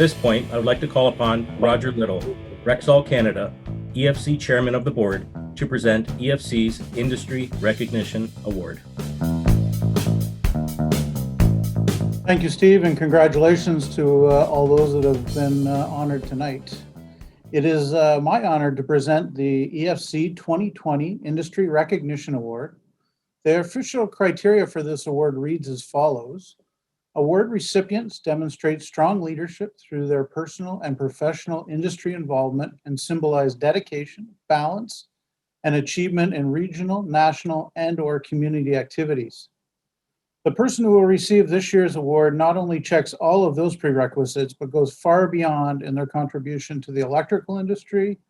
this point, I would like to call upon Roger Little, Rexall Canada, EFC Chairman of the Board, to present EFC's Industry Recognition Award. Thank you, Steve, and congratulations to all those that have been honored tonight. It is my honor to present the EFC 2020 Industry Recognition Award. The official criteria for this award reads as follows. Award recipients demonstrate strong leadership through their personal and professional industry involvement and symbolize dedication, balance, and achievement in regional, national, and/or community activities. The person who will receive this year's award not only checks all of those prerequisites, but goes far beyond in their contribution to the electrical industry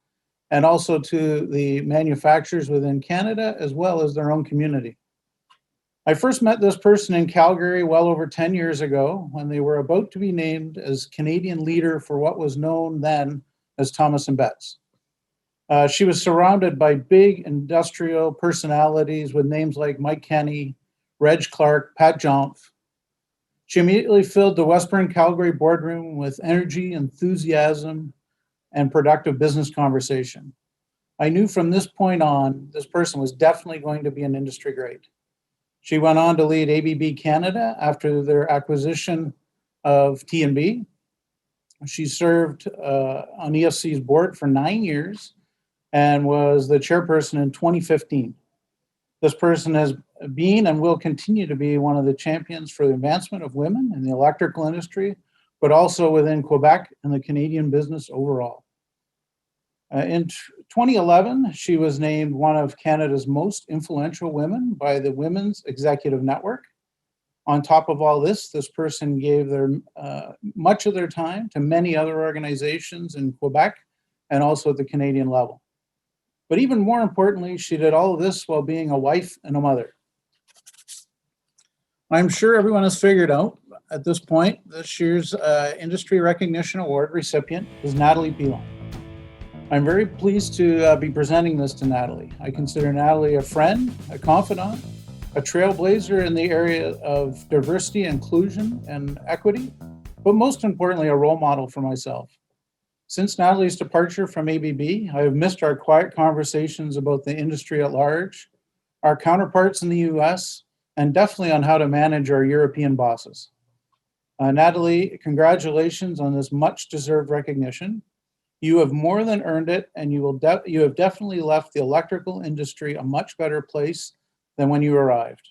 and also to the manufacturers within Canada, as well as their own community. I first met this person in Calgary well over 10 years ago when they were about to be named as Canadian leader for what was known then as Thomas & Betts. She was surrounded by big industrial personalities with names like Mike Kenny, Reg Clark, Pat Jomph. She immediately filled the Westburn Calgary boardroom with energy, enthusiasm, and productive business conversation. I knew from this point on, this person was definitely going to be an industry great. She went on to lead ABB Canada after their acquisition of T&B. She served on EFC's board for 9 years and was the chairperson in 2015. This person has been and will continue to be one of the champions for the advancement of women in the electrical industry, but also within Quebec and the Canadian business overall. In 2011, she was named one of Canada's most influential women by the Women's Executive Network. On top of all this person gave much of their time to many other organizations in Quebec and also at the Canadian level. But even more importantly, she did all of this while being a wife and a mother. I'm sure everyone has figured out at this point, this year's Industry Recognition Award recipient is Nathalie Pilon. I'm very pleased to be presenting this to Nathalie. I consider Nathalie a friend, a confidant, a trailblazer in the area of diversity, inclusion, and equity, but most importantly, a role model for myself. Since Nathalie's departure from ABB, I have missed our quiet conversations about the industry at large, our counterparts in the US, and definitely on how to manage our European bosses. Nathalie, congratulations on this much-deserved recognition. You have more than earned it, and you have definitely left the electrical industry a much better place than when you arrived.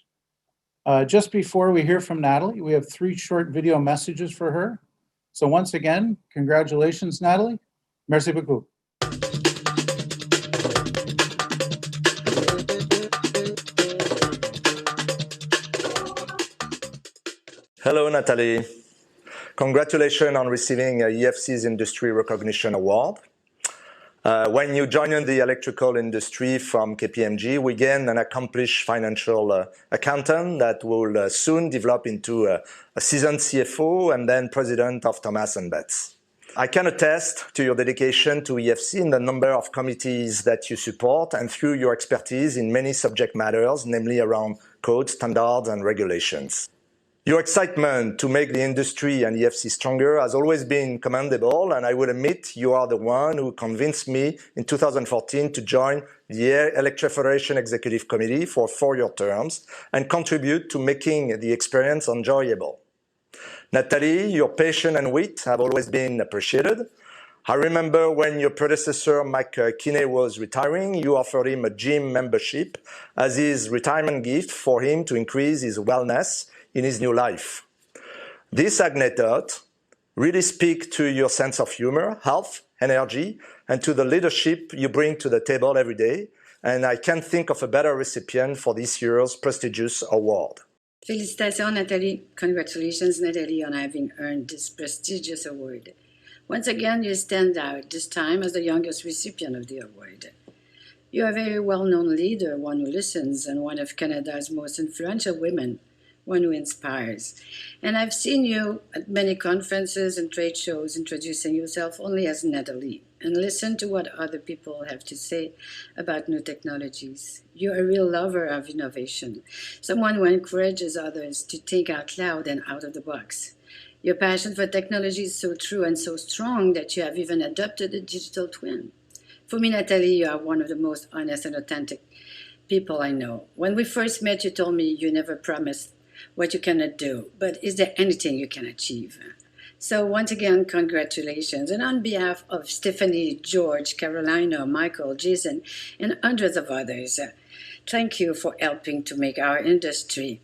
Just before we hear from Nathalie, we have 3 short video messages for her. So once again, congratulations, Nathalie. Merci beaucoup. Hello, Nathalie. Congratulations on receiving EFC's Industry Recognition Award. When you joined the electrical industry from KPMG, we gained an accomplished financial accountant that will soon develop into a seasoned CFO and then president of Thomas & Betts. I can attest to your dedication to EFC in the number of committees that you support and through your expertise in many subject matters, namely around code, standards, and regulations. Your excitement to make the industry and EFC stronger has always been commendable, and I will admit you are the one who convinced me in 2014 to join the Electro-Federation Executive Committee for 4-year terms and contribute to making the experience enjoyable. Nathalie, your passion and wit have always been appreciated. I remember when your predecessor, Mike Kinney, was retiring, you offered him a gym membership as his retirement gift for him to increase his wellness in his new life. This anecdote really speaks to your sense of humor, health, energy, and to the leadership you bring to the table every day, and I can't think of a better recipient for this year's prestigious award. Félicitations, Nathalie. Congratulations, Nathalie, on having earned this prestigious award. Once again, you stand out, this time as the youngest recipient of the award. You are a very well-known leader, one who listens, and one of Canada's most influential women, one who inspires. And I've seen you at many conferences and trade shows introducing yourself only as Nathalie, and listen to what other people have to say about new technologies. You're a real lover of innovation, someone who encourages others to think out loud and out of the box. Your passion for technology is so true and so strong that you have even adopted a digital twin. For me, Nathalie, you are one of the most honest and authentic people I know. When we first met, you told me you never promised what you cannot do, but is there anything you can achieve? So once again, congratulations. And on behalf of Stephanie, George, Carolina, Michael, Jason, and hundreds of others, thank you for helping to make our industry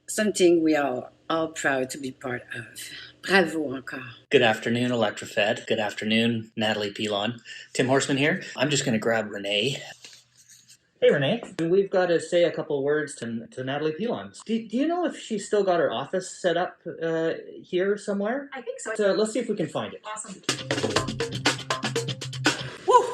something we are all proud to be part of. Bravo encore. Good afternoon, Electro-Fed. Good afternoon, Nathalie, Pilon. Tim Horseman here. I'm just going to grab Renee. Hey, Renee. We've got to say a couple words to Nathalie Pilon. Do you know if she's still got her office set up here somewhere? I think so. So let's see if we can find it. Awesome. Woo!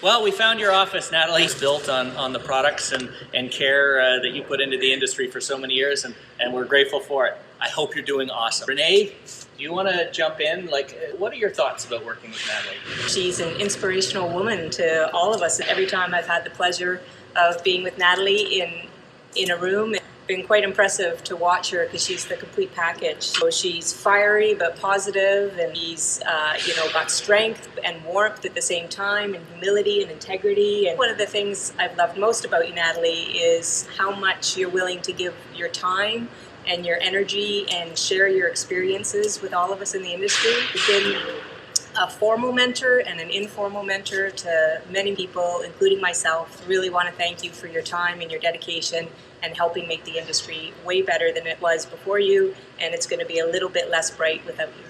Well, we found your office, Nathalie. It's built on the products and care that you put into the industry for so many years, and we're grateful for it. I hope you're doing awesome. Renee, do you want to jump in? What are your thoughts about working with Nathalie? She's an inspirational woman to all of us. Every time I've had the pleasure of being with Nathalie in a room, it's been quite impressive to watch her because she's the complete package. So she's fiery but positive, and she's got strength and warmth at the same time, and humility and integrity. And one of the things I've loved most about you, Nathalie, is how much you're willing to give your time and your energy and share your experiences with all of us in the industry. You've been a formal mentor and an informal mentor to many people, including myself. Really want to thank you for your time and your dedication and helping make the industry way better than it was before you, and it's going to be a little bit less bright without you.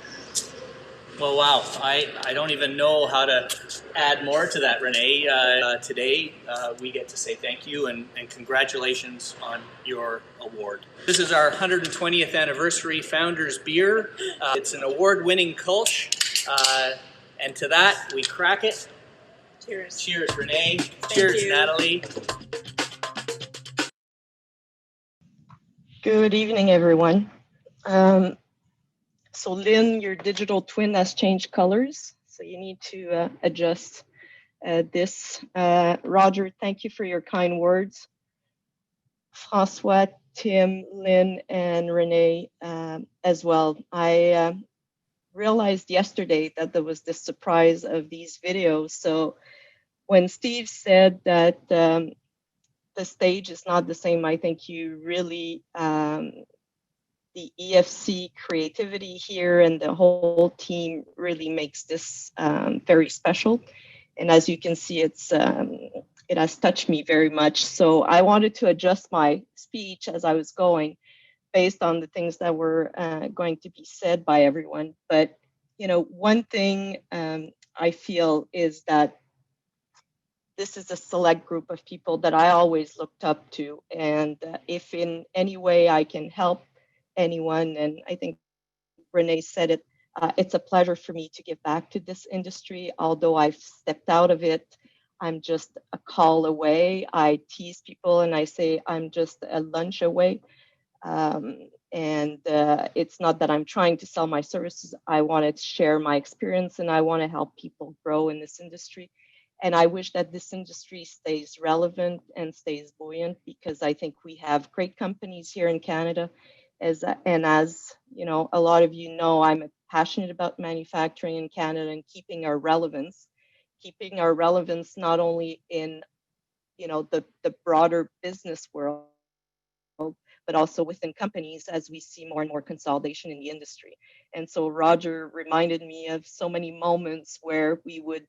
Well, wow. I don't even know how to add more to that, Renee. Today, we get to say thank you and congratulations on your award. This is our 120th anniversary Founders Beer. It's an award-winning Kolsch. And to that, we crack it. Cheers. Cheers, Renee. Cheers, you. Nathalie. Good evening, everyone. So Lynn, your digital twin has changed colors, so you need to adjust this. Roger, thank you for your kind words. François, Tim, Lynn, and Renee as well. I realized yesterday that there was this surprise of these videos. So when Steve said that the stage is not the same, I think you really, the EFC creativity here and the whole team really makes this very special. And as you can see, it has touched me very much. So I wanted to adjust my speech as I was going based on the things that were going to be said by everyone. But, one thing I feel is that this is a select group of people that I always looked up to. And if in any way I can help anyone, and I think Renee said it, it's a pleasure for me to give back to this industry. Although I've stepped out of it, I'm just a call away. I tease people and I say I'm just a lunch away. It's not that I'm trying to sell my services. I want to share my experience and I want to help people grow in this industry. And I wish that this industry stays relevant and stays buoyant, because I think we have great companies here in Canada. As you know, a lot of you know, I'm passionate about manufacturing in Canada and keeping our relevance not only in, the broader business world, but also within companies as we see more and more consolidation in the industry. And so Roger reminded me of so many moments where we would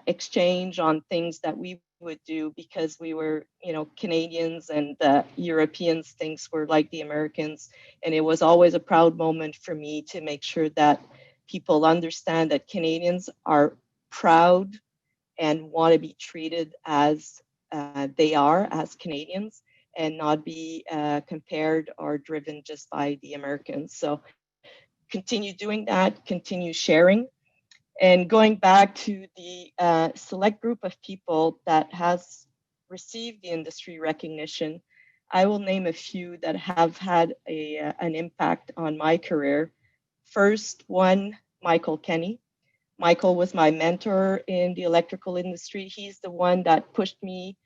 exchange on things that we would do because we were, Canadians, and Europeans things were like the Americans. And it was always a proud moment for me to make sure that people understand that Canadians are proud and want to be treated as they are as Canadians, and not be compared or driven just by the Americans. So continue doing that, continue sharing. And going back to the select group of people that has received the industry recognition, I will name a few that have had an impact on my career. First one, Michael Kenny. Michael was my mentor in the electrical industry. He's the one that pushed me.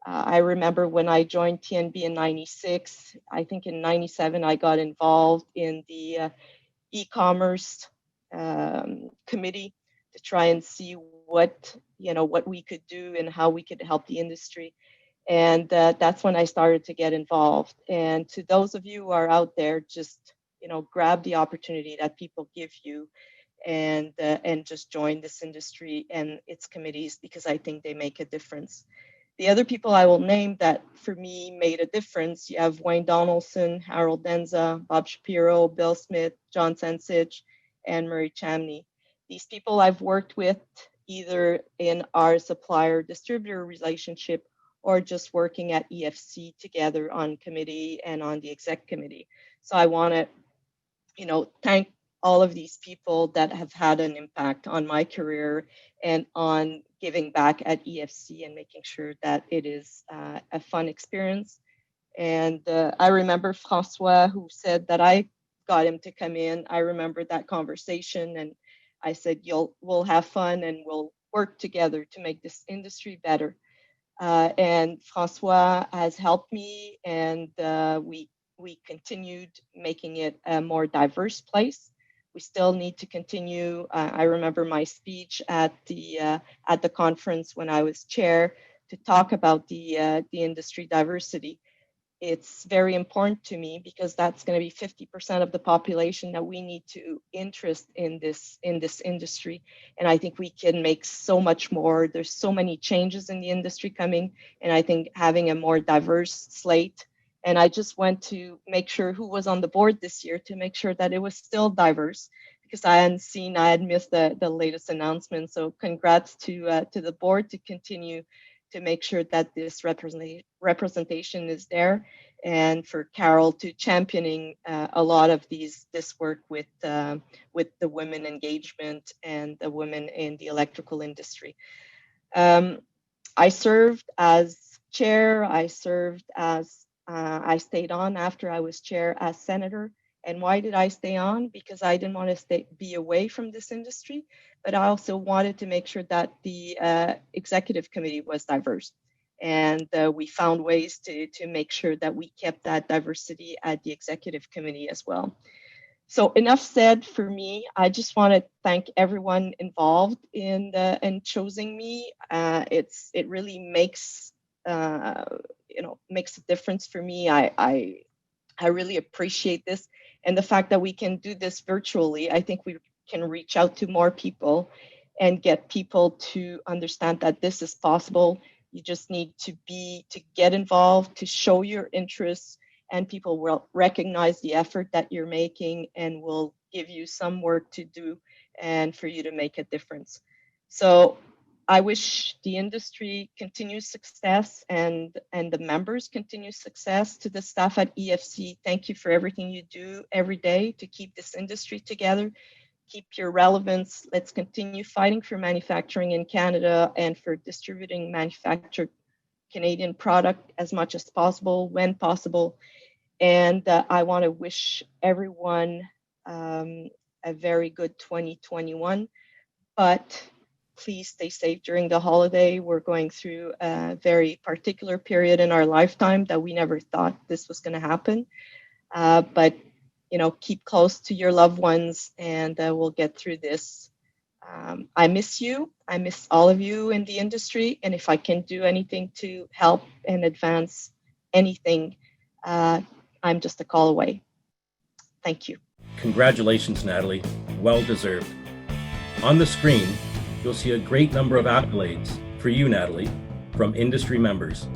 I remember when I joined TNB in '96, I think in '97, I got involved in the e-commerce committee to try and see what we could do and how we could help the industry. And that's when I started to get involved. And to those of you who are out there, just grab the opportunity that people give you, and just join this industry and its committees, because I think they make a difference. The other people I will name that for me made a difference, you have Wayne Donaldson, Harold Denza, Bob Shapiro, Bill Smith, John Sensich, and Murray Chamney. These people I've worked with either in our supplier-distributor relationship or just working at EFC together on committee and on the exec committee. So I want to, thank all of these people that have had an impact on my career and on giving back at EFC and making sure that it is a fun experience. And I remember Francois, who said that I got him to come in. I remember that conversation, and I said, we'll have fun and we'll work together to make this industry better. And Francois has helped me, and we continued making it a more diverse place. We still need to continue. I remember my speech at the conference when I was chair to talk about the industry diversity. It's very important to me because that's going to be 50% of the population that we need to interest in this industry. And I think we can make so much more. There's so many changes in the industry coming, and I think having a more diverse slate. And I just went to make sure who was on the board this year to make sure that it was still diverse, because I had missed the latest announcement. So congrats to the board to continue to make sure that this representation is there, and for Carol to championing a lot of this work with the women engagement and the women in the electrical industry. I served as chair. I stayed on after I was chair as senator. And why did I stay on? Because I didn't want to be away from this industry, but I also wanted to make sure that the executive committee was diverse. And we found ways to make sure that we kept that diversity at the executive committee as well. So enough said for me. I just want to thank everyone involved in choosing me. It really makes makes a difference for me. I really appreciate this. And the fact that we can do this virtually, I think we can reach out to more people and get people to understand that this is possible. You just need to get involved, to show your interests, and people will recognize the effort that you're making and will give you some work to do and for you to make a difference. So I wish the industry continues success and the members continue success. To the staff at EFC, thank you for everything you do every day to keep this industry together, keep your relevance. Let's continue fighting for manufacturing in Canada and for distributing manufactured Canadian product as much as possible, when possible. And I want to wish everyone a very good 2021. But please stay safe during the holiday. We're going through a very particular period in our lifetime that we never thought this was going to happen. But keep close to your loved ones, and we'll get through this. I miss you. I miss all of you in the industry. And if I can do anything to help and advance anything, I'm just a call away. Thank you. Congratulations, Nathalie. Well deserved. On the screen, you'll see a great number of accolades for you, Nathalie, from industry members.